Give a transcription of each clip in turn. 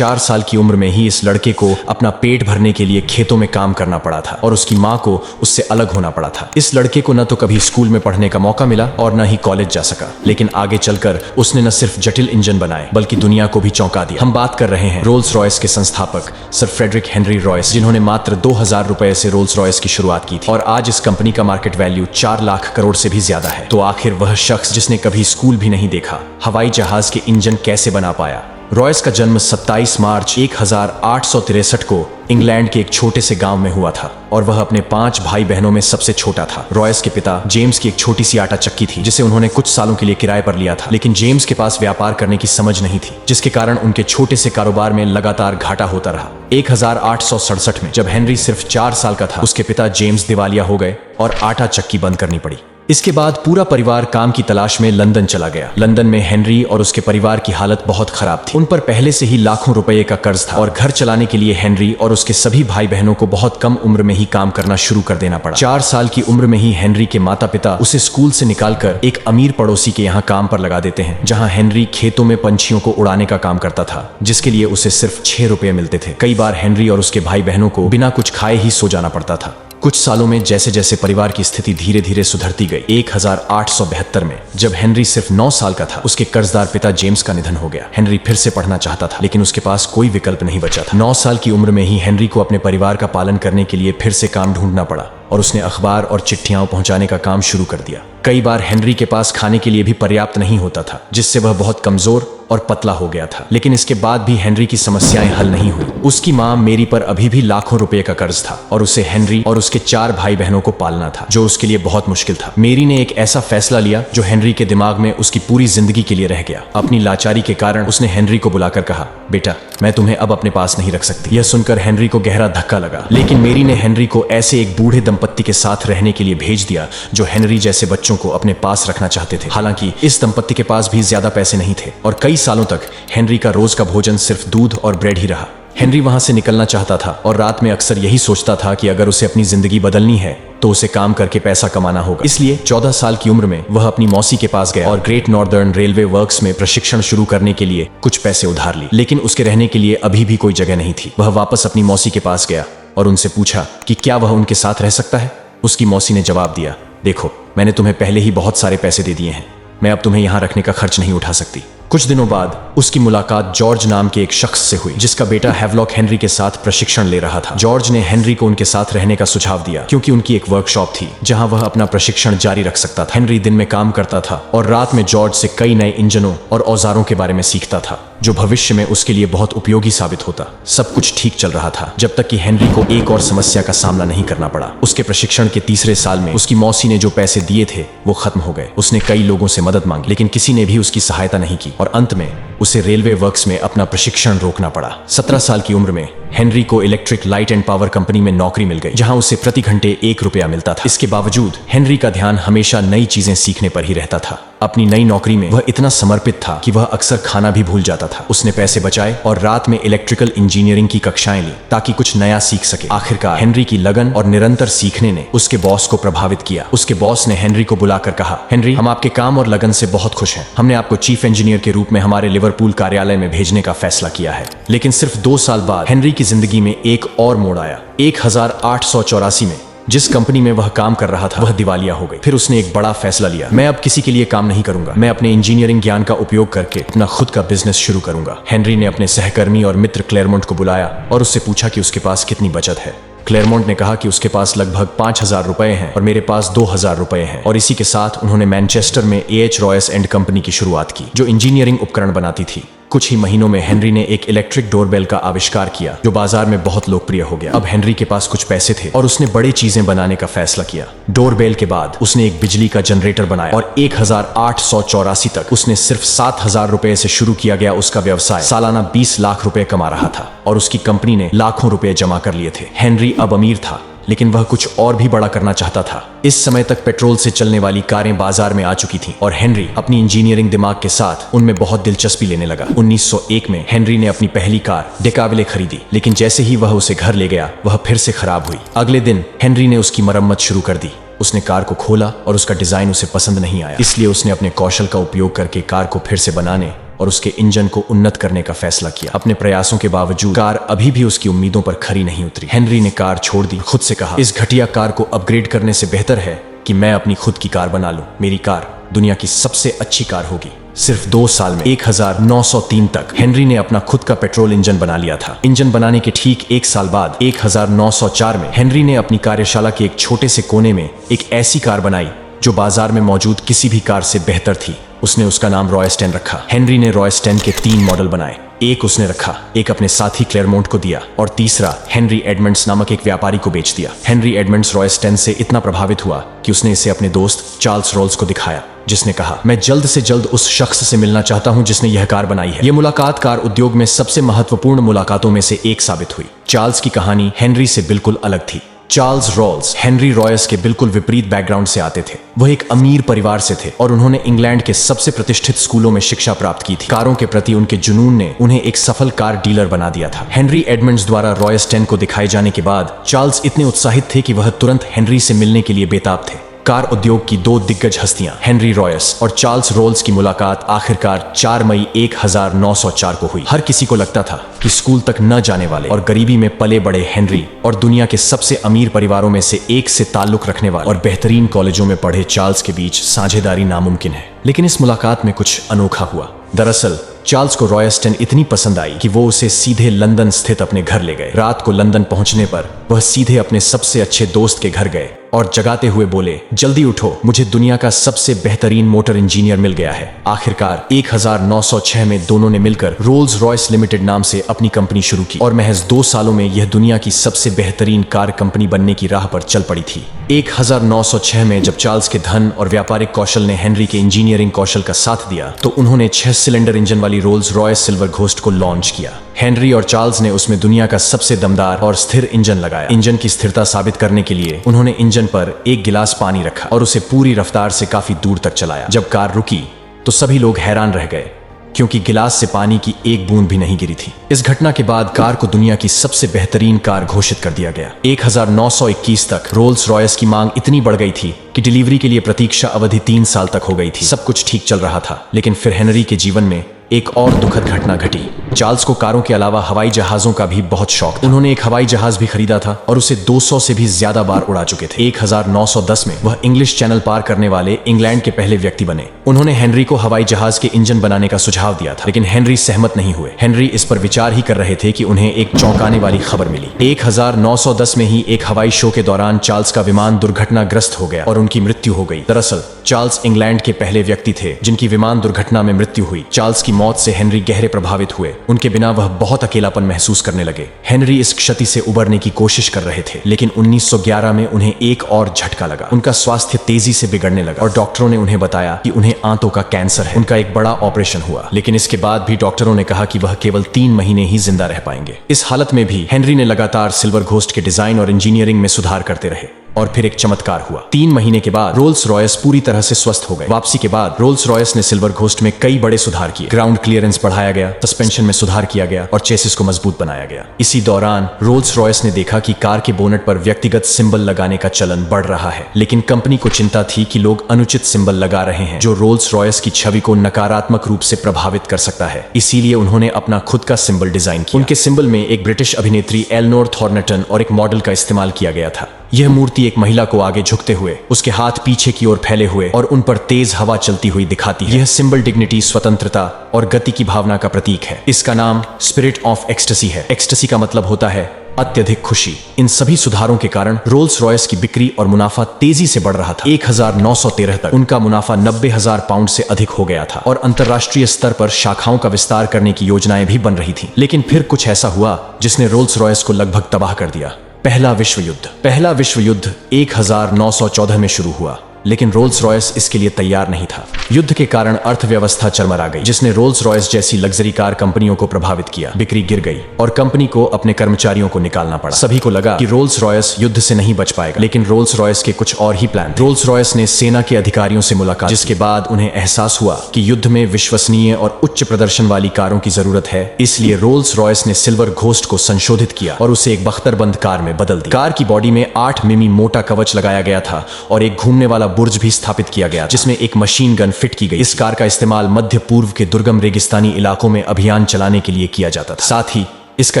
4 साल की उम्र में ही इस लड़के को अपना पेट भरने के लिए खेतों में काम करना पड़ा था और उसकी माँ को उससे अलग होना पड़ा था। इस लड़के को न तो कभी स्कूल में पढ़ने का मौका मिला और न ही कॉलेज जा सका, लेकिन आगे चलकर उसने न सिर्फ जटिल इंजन बनाए बल्कि दुनिया को भी चौंका दिया। हम बात कर रहे हैं रोल्स रॉयस के संस्थापक सर फ्रेडरिक हेनरी रॉयस, जिन्होंने मात्र 2000 रुपए से रोल्स रॉयस की शुरुआत की थी और आज इस कंपनी का मार्केट वैल्यू 4 लाख करोड़ से भी ज्यादा है। तो आखिर वह शख्स जिसने कभी स्कूल भी नहीं देखा हवाई जहाज के इंजन कैसे बना पाया? रॉयस का जन्म 27 मार्च 1863 को इंग्लैंड के एक छोटे से गांव में हुआ था और वह अपने 5 भाई बहनों में सबसे छोटा था। रॉयस के पिता जेम्स की एक छोटी सी आटा चक्की थी जिसे उन्होंने कुछ सालों के लिए किराए पर लिया था, लेकिन जेम्स के पास व्यापार करने की समझ नहीं थी, जिसके कारण उनके छोटे से कारोबार में लगातार घाटा होता रहा। 1867 में जब हेनरी सिर्फ 4 साल का था, उसके पिता जेम्स दिवालिया हो गए और आटा चक्की बंद करनी पड़ी। इसके बाद पूरा परिवार काम की तलाश में लंदन चला गया। लंदन में हेनरी और उसके परिवार की हालत बहुत खराब थी। उन पर पहले से ही लाखों रुपए का कर्ज था और घर चलाने के लिए हेनरी और उसके सभी भाई बहनों को बहुत कम उम्र में ही काम करना शुरू कर देना पड़ा। 4 साल की उम्र में ही हेनरी के माता पिता उसे स्कूल से निकालकर एक अमीर पड़ोसी के यहाँ काम पर लगा देते हैं, जहाँ हेनरी खेतों में पंछियों को उड़ाने का काम करता था, जिसके लिए उसे सिर्फ 6 रुपए मिलते थे। कई बार हेनरी और उसके भाई बहनों को बिना कुछ खाए ही सो जाना पड़ता था। कुछ सालों में जैसे जैसे परिवार की स्थिति धीरे धीरे सुधरती गई, 1872 में जब हेनरी सिर्फ 9 साल का था, उसके कर्जदार पिता जेम्स का निधन हो गया। हेनरी फिर से पढ़ना चाहता था, लेकिन उसके पास कोई विकल्प नहीं बचा था। 9 साल की उम्र में ही हेनरी को अपने परिवार का पालन करने के लिए फिर से काम ढूंढना पड़ा और उसने अखबार और चिट्ठियां पहुंचाने का काम शुरू कर दिया। कई बार हेनरी के पास खाने के लिए भी पर्याप्त नहीं होता था, जिससे वह बहुत कमजोर और पतला हो गया था। लेकिन इसके बाद भी हेनरी की समस्याएं हल नहीं हुई। उसकी मां मेरी पर अभी भी लाखों रुपए का कर्ज था और उसे हेनरी और उसके 4 भाई बहनों को पालना था, जो उसके लिए बहुत मुश्किल था। मेरी ने एक ऐसा फैसला लिया जो हेनरी के दिमाग में उसकी पूरी जिंदगी के लिए रह गया। अपनी लाचारी के कारण उसने हेनरी को बुलाकर कहा, बेटा, मैं तुम्हें अब अपने पास नहीं रख सकती। यह सुनकर हेनरी को गहरा धक्का लगा, लेकिन मेरी ने हेनरी को ऐसे एक बूढ़े दंपत्ति के साथ रहने के लिए भेज दिया जो हेनरी जैसे बच्चों को अपने पास रखना चाहते थे। हालांकि इस दंपत्ति के पास भी ज्यादा पैसे नहीं थे और कई सालों तक हेनरी का रोज का भोजन सिर्फ दूध और ब्रेड ही रहा। हेनरी वहां से निकलना चाहता था और रात में अक्सर यही सोचता था कि अगर उसे अपनी जिंदगी बदलनी है तो उसे काम करके पैसा कमाना होगा। इसलिए 14 साल की उम्र में वह अपनी मौसी के पास गया और ग्रेट नॉर्दर्न रेलवे वर्क्स में प्रशिक्षण शुरू करने के लिए कुछ पैसे उधार लिए, लेकिन उसके रहने के लिए अभी भी कोई जगह नहीं थी। वह वापस अपनी मौसी के पास गया और उनसे पूछा कि क्या वह उनके साथ रह सकता है। उसकी मौसी ने जवाब दिया, देखो, मैंने तुम्हें पहले ही बहुत सारे पैसे दे दिए हैं, मैं अब तुम्हें यहाँ रखने का खर्च नहीं उठा सकती। कुछ दिनों बाद उसकी मुलाकात जॉर्ज नाम के एक शख्स से हुई, जिसका बेटा हैवलॉक हेनरी के साथ प्रशिक्षण ले रहा था। जॉर्ज ने हेनरी को उनके साथ रहने का सुझाव दिया, क्योंकि उनकी एक वर्कशॉप थी जहां वह अपना प्रशिक्षण जारी रख सकता था। हेनरी दिन में काम करता था और रात में जॉर्ज से कई नए इंजनों और औजारों के बारे में सीखता था, जो भविष्य में उसके लिए बहुत उपयोगी साबित होता। सब कुछ ठीक चल रहा था जब तक कि हेनरी को एक और समस्या का सामना नहीं करना पड़ा। उसके प्रशिक्षण के तीसरे साल में उसकी मौसी ने जो पैसे दिए थे वो खत्म हो गए। उसने कई लोगों से मदद मांगी, लेकिन किसी ने भी उसकी सहायता नहीं की और अंत में उसे रेलवे वर्क्स में अपना प्रशिक्षण रोकना पड़ा। 17 साल की उम्र में हेनरी को electric light and power company में नौकरी मिल गई, जहां उसे प्रति घंटे 1 रुपया मिलता था। इसके बावजूद हेनरी का ध्यान हमेशा नई चीजें सीखने पर ही रहता था। अपनी नई नौकरी में वह इतना समर्पित था कि वह अक्सर खाना भी भूल जाता था। उसने पैसे बचाए और रात में इलेक्ट्रिकल इंजीनियरिंग की कक्षाएं ली ताकि कुछ नया सीख सके। आखिरकार हेनरी की लगन और निरंतर सीखने ने उसके बॉस को प्रभावित किया। उसके बॉस ने हेनरी को बुलाकर कहा, हेनरी, हम आपके काम और लगन से बहुत खुश हैं। हमने आपको चीफ इंजीनियर के रूप में हमारे लिवरपूल कार्यालय में भेजने का फैसला किया है। लेकिन सिर्फ 2 साल बाद हेनरी की जिंदगी में एक और मोड़ आया। 1884 में जिस कंपनी में वह काम कर रहा था वह दिवालिया हो गई। फिर उसने एक बड़ा फैसला लिया, मैं अब किसी के लिए काम नहीं करूंगा, मैं अपने इंजीनियरिंग ज्ञान का उपयोग करके अपना खुद का बिजनेस शुरू करूंगा। हेनरी ने अपने सहकर्मी और मित्र क्लेरमोंट को बुलाया और उससे पूछा कि उसके पास कितनी बचत है। क्लेरमोंट ने कहा कि उसके पास लगभग 5000 रुपए हैं और मेरे पास 2000 रुपए हैं, और इसी के साथ उन्होंने मैनचेस्टर में AH रॉयस एंड कंपनी की शुरुआत की, जो इंजीनियरिंग उपकरण बनाती थी। कुछ ही महीनों में हेनरी ने एक इलेक्ट्रिक डोरबेल का आविष्कार किया, जो बाजार में बहुत लोकप्रिय हो गया। अब हेनरी के पास कुछ पैसे थे और उसने बड़ी चीजें बनाने का फैसला किया। डोरबेल के बाद उसने एक बिजली का जनरेटर बनाया और 1884 तक उसने सिर्फ 7000 रुपए से शुरू किया गया उसका व्यवसाय सालाना 20 लाख रुपए कमा रहा था और उसकी कंपनी ने लाखों रुपए जमा कर लिए थे। हेनरी अब अमीर था, लेकिन वह कुछ और भी बड़ा करना चाहता था। इस समय तक पेट्रोल से चलने वाली कारें बाजार में आ चुकी थीं और हेनरी अपनी इंजीनियरिंग दिमाग के साथ उनमें बहुत दिलचस्पी लेने लगा। 1901 में हेनरी ने अपनी पहली कार डेकाविले खरीदी, लेकिन जैसे ही वह उसे घर ले गया वह फिर से खराब हुई। अगले दिन हेनरी ने उसकी मरम्मत शुरू कर दी। उसने कार को खोला और उसका डिजाइन उसे पसंद नहीं आया, इसलिए उसने अपने कौशल का उपयोग करके कार को फिर से बनाने और उसके इंजन को उन्नत करने का फैसला किया। अपने प्रयासों के बावजूद कार अभी भी उसकी उम्मीदों पर खरी नहीं उतरी। हेनरी ने कार छोड़ दी, खुद से कहा, इस घटिया कार को अपग्रेड करने से बेहतर है कि मैं अपनी खुद की कार बना लूं। मेरी कार दुनिया की सबसे अच्छी कार होगी। सिर्फ 2 साल में 1903 तक हेनरी ने अपना खुद का पेट्रोल इंजन बना लिया था। इंजन बनाने के ठीक 1 साल बाद 1904 में हेनरी ने अपनी कार्यशाला के एक छोटे से कोने में एक ऐसी कार बनाई जो बाजार में मौजूद किसी भी कार से बेहतर थी। उसने उसका नाम रॉयस्टेन रखा। हेनरी ने रॉयस्टेन के 3 मॉडल बनाए। एक उसने रखा, एक अपने साथी क्लेरमोंट को दिया और तीसरा हेनरी एडमंड्स नामक एक व्यापारी को बेच दिया। हेनरी एडमंड्स रॉयस्टेन से इतना प्रभावित हुआ कि उसने इसे अपने दोस्त चार्ल्स रोल्स को दिखाया, जिसने कहा, मैं जल्द से जल्द उस शख्स से मिलना चाहता हूं जिसने यह कार बनाई है। यह मुलाकात कार उद्योग में सबसे महत्वपूर्ण मुलाकातों में से एक साबित हुई। चार्ल्स की कहानी हेनरी से बिल्कुल अलग थी। चार्ल्स रोल्स हेनरी रॉयस के बिल्कुल विपरीत बैकग्राउंड से आते थे। वह एक अमीर परिवार से थे और उन्होंने इंग्लैंड के सबसे प्रतिष्ठित स्कूलों में शिक्षा प्राप्त की थी। कारों के प्रति उनके जुनून ने उन्हें एक सफल कार डीलर बना दिया था। हेनरी एडमंड्स द्वारा रॉयस्टेन को दिखाए जाने के बाद चार्ल्स इतने उत्साहित थे कि वह तुरंत हेनरी से मिलने के लिए बेताब थे। कार उद्योग की 2 दिग्गज हस्तियां हेनरी रॉयस और चार्ल्स रोल्स की मुलाकात आखिरकार 4 मई 1904 को हुई। हर किसी को लगता था कि स्कूल तक न जाने वाले और गरीबी में पले बड़े हेनरी और दुनिया के सबसे अमीर परिवारों में से एक से ताल्लुक रखने वाले और बेहतरीन कॉलेजों में पढ़े चार्ल्स के बीच साझेदारी नामुमकिन है। लेकिन इस मुलाकात में कुछ अनोखा हुआ। दरअसल चार्ल्स को रॉयस्टेन इतनी पसंद आई कि वो उसे सीधे लंदन स्थित अपने घर ले गए। रात को लंदन पहुंचने पर वह सीधे अपने सबसे अच्छे दोस्त के घर गए और जगाते हुए बोले, जल्दी उठो, मुझे दुनिया का सबसे बेहतरीन मोटर इंजीनियर मिल गया है। आखिरकार 1906 में दोनों ने मिलकर रोल्स रॉयस लिमिटेड नाम से अपनी कंपनी शुरू की और महज 2 सालों में यह दुनिया की सबसे बेहतरीन कार कंपनी बनने की राह पर चल पड़ी थी। 1906 में जब चार्ल्स के धन और व्यापारिक कौशल ने हेनरी के इंजीनियरिंग कौशल का साथ दिया तो उन्होंने 6 सिलेंडर इंजन वाली रोल्स रॉयस सिल्वर घोस्ट को लॉन्च किया। हेनरी और चार्ल्स ने उसमें दुनिया का सबसे दमदार और स्थिर इंजन लगाया। इंजन की स्थिरता साबित करने के लिए उन्होंने इंजन पर एक गिलास पानी रखा और उसे पूरी रफ्तार से काफी दूर तक चलाया। जब कार रुकी तो सभी लोग हैरान रह गए क्योंकि गिलास से पानी की एक बूंद भी नहीं गिरी थी। इस घटना के बाद कार को दुनिया की सबसे बेहतरीन कार घोषित कर दिया गया। 1921 तक रोल्स रॉयस की मांग इतनी बढ़ गई थी कि डिलीवरी के लिए प्रतीक्षा अवधि 3 साल तक हो गई थी। सब कुछ ठीक चल रहा था, लेकिन फिर हेनरी के जीवन में एक और दुखद घटना घटी। चार्ल्स को कारों के अलावा हवाई जहाजों का भी बहुत शौक था। उन्होंने एक हवाई जहाज भी खरीदा था और उसे 200 से भी ज्यादा बार उड़ा चुके थे। 1910 में वह इंग्लिश चैनल पार करने वाले इंग्लैंड के पहले व्यक्ति बने। उन्होंने हेनरी को हवाई जहाज के इंजन बनाने का सुझाव दिया था, लेकिन हेनरी सहमत नहीं हुए। हेनरी इस पर विचार ही कर रहे थे कि उन्हें एक चौंकाने वाली खबर मिली। 1910 में ही एक हवाई शो के दौरान चार्ल्स का विमान दुर्घटनाग्रस्त हो गया और उनकी मृत्यु हो गई। दरअसल चार्ल्स इंग्लैंड के पहले व्यक्ति थे जिनकी विमान दुर्घटना में मृत्यु हुई। चार्ल्स की मौत से हेनरी गहरे प्रभावित हुए। उनके बिना वह बहुत अकेलापन महसूस करने लगे। हेनरी इस क्षति से उबरने की कोशिश कर रहे थे, लेकिन 1911 में उन्हें एक और झटका लगा। उनका स्वास्थ्य तेजी से बिगड़ने लगा और डॉक्टरों ने उन्हें बताया कि उन्हें आंतों का कैंसर है। उनका एक बड़ा ऑपरेशन हुआ, लेकिन इसके बाद भी डॉक्टरों ने कहा कि वह केवल 3 महीने ही जिंदा रह पाएंगे। इस हालत में भी हेनरी ने लगातार सिल्वर घोस्ट के डिजाइन और इंजीनियरिंग में सुधार करते रहे और फिर एक चमत्कार हुआ। 3 महीने के बाद रोल्स रॉयस पूरी तरह से स्वस्थ हो गए। वापसी के बाद रोल्स रॉयस ने सिल्वर घोस्ट में कई बड़े सुधार किए। ग्राउंड क्लियरेंस बढ़ाया गया, सस्पेंशन में सुधार किया गया और चेसिस को मजबूत बनाया गया। इसी दौरान रोल्स रॉयस ने देखा कि कार के बोनट पर व्यक्तिगत सिंबल लगाने का चलन बढ़ रहा है, लेकिन कंपनी को चिंता थी कि लोग अनुचित सिंबल लगा रहे हैं जो रोल्स रॉयस की छवि को नकारात्मक रूप से प्रभावित कर सकता है। इसीलिए उन्होंने अपना खुद का सिंबल डिजाइन किया। उनके सिंबल में एक ब्रिटिश अभिनेत्री एलनोर थॉर्नटन और एक मॉडल का इस्तेमाल किया गया था। यह मूर्ति एक महिला को आगे झुकते हुए, उसके हाथ पीछे की ओर फैले हुए और उन पर तेज हवा चलती हुई दिखाती है। यह सिंबल डिग्निटी, स्वतंत्रता और गति की भावना का प्रतीक है। इसका नाम स्पिरिट ऑफ एक्सटेसी है। एक्सटेसी का मतलब होता है अत्यधिक खुशी। इन सभी सुधारों के कारण रोल्स रॉयस की बिक्री और मुनाफा तेजी से बढ़ रहा था। 1913 तक उनका मुनाफा 90,000 पाउंड से अधिक हो गया था और अंतर्राष्ट्रीय स्तर पर शाखाओं का विस्तार करने की योजनाएं भी बन रही थीं। लेकिन फिर कुछ ऐसा हुआ जिसने रोल्स रॉयस को लगभग तबाह कर दिया। पहला विश्व युद्ध 1914 में शुरू हुआ, लेकिन रोल्स रॉयस इसके लिए तैयार नहीं था। युद्ध के कारण अर्थव्यवस्था चरमरा गई, जिसने रोल्स रॉयस जैसी लग्जरी कार कंपनियों को प्रभावित किया। बिक्री गिर गई और कंपनी को अपने कर्मचारियों को निकालना पड़ा। सभी को लगा कि रोल्स रॉयस युद्ध से नहीं बच पाएगा, लेकिन रोल्स रॉयस के कुछ और ही प्लान थे। रोल्स रॉयस ने सेना के अधिकारियों से मुलाकात, जिसके बाद उन्हें एहसास हुआ कि युद्ध में विश्वसनीय और उच्च प्रदर्शन वाली कारों की जरूरत है। इसलिए रोल्स रॉयस ने सिल्वर घोस्ट को संशोधित किया और उसे एक बख्तरबंद कार में बदल दिया। कार की बॉडी में 8 मिमी मोटा कवच लगाया गया था और एक घूमने वाला बुर्ज भी स्थापित किया गया जिसमें एक मशीन गन फिट की गई। इस कार का इस्तेमाल मध्य पूर्व के दुर्गम रेगिस्तानी इलाकों में अभियान चलाने के लिए किया जाता था। साथ ही इसका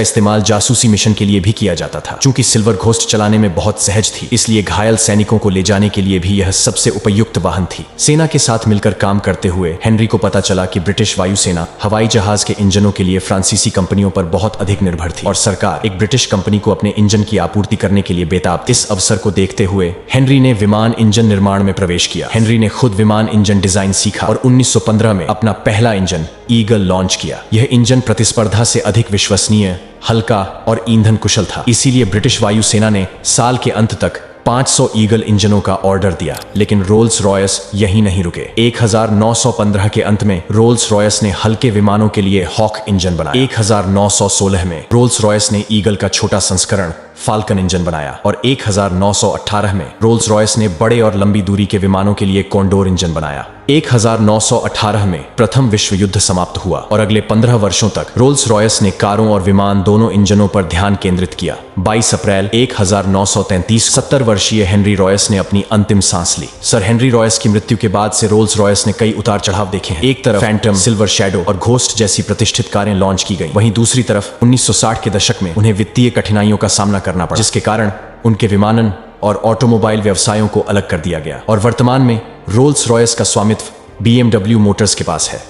इस्तेमाल जासूसी मिशन के लिए भी किया जाता था। चूंकि सिल्वर घोस्ट चलाने में बहुत सहज थी, इसलिए घायल सैनिकों को ले जाने के लिए भी यह सबसे उपयुक्त वाहन थी। सेना के साथ मिलकर काम करते हुए हेनरी को पता चला कि ब्रिटिश वायुसेना हवाई जहाज के इंजनों के लिए फ्रांसीसी कंपनियों पर बहुत अधिक निर्भर थी और सरकार एक ब्रिटिश कंपनी को अपने इंजन की आपूर्ति करने के लिए बेताब थी। इस अवसर को देखते हुए हेनरी ने विमान इंजन निर्माण में प्रवेश किया। हेनरी ने खुद विमान इंजन डिजाइन सीखा और 1915 में अपना पहला इंजन ईगल लॉन्च किया। यह इंजन प्रतिस्पर्धा से अधिक विश्वसनीय, हल्का और ईंधन कुशल था। इसीलिए ब्रिटिश वायुसेना ने साल के अंत तक 500 ईगल इंजनों का ऑर्डर दिया। लेकिन रोल्स रॉयस यहीं नहीं रुके। 1915 के अंत में रोल्स रॉयस ने हल्के विमानों के लिए हॉक इंजन बनाया। 1916 में रोल्स रॉयस ने ईगल का छोटा संस्करण फाल्कन इंजन बनाया और 1918 में रोल्स रॉयस ने बड़े और लंबी दूरी के विमानों के लिए कॉन्डोर इंजन बनाया। 1918 में प्रथम विश्व युद्ध समाप्त हुआ और अगले 15 वर्षों तक रोल्स रॉयस ने कारों और विमान दोनों इंजनों पर ध्यान केंद्रित किया। 22 अप्रैल 1933 70 वर्षीय हेनरी रॉयस ने अपनी अंतिम सांस ली। सर हेनरी रॉयस की मृत्यु के बाद से रोल्स रॉयस ने कई उतार चढ़ाव देखे हैं। एक तरफ फैंटम, सिल्वर शैडो और घोस्ट जैसी प्रतिष्ठित कारें लॉन्च की गई, वहीं दूसरी तरफ 1960 के दशक में उन्हें वित्तीय कठिनाइयों का सामना करना पड़ा, जिसके कारण उनके विमानन और ऑटोमोबाइल व्यवसायों को अलग कर दिया गया। और वर्तमान में रोल्स रॉयस का स्वामित्व BMW मोटर्स के पास है।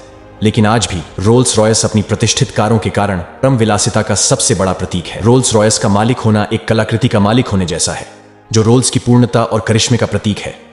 लेकिन आज भी रोल्स रॉयस अपनी प्रतिष्ठित कारों के कारण परम विलासिता का सबसे बड़ा प्रतीक है। रोल्स रॉयस का मालिक होना एक कलाकृति का मालिक होने जैसा है, जो रोल्स की पूर्णता और करिश्मे का प्रतीक है।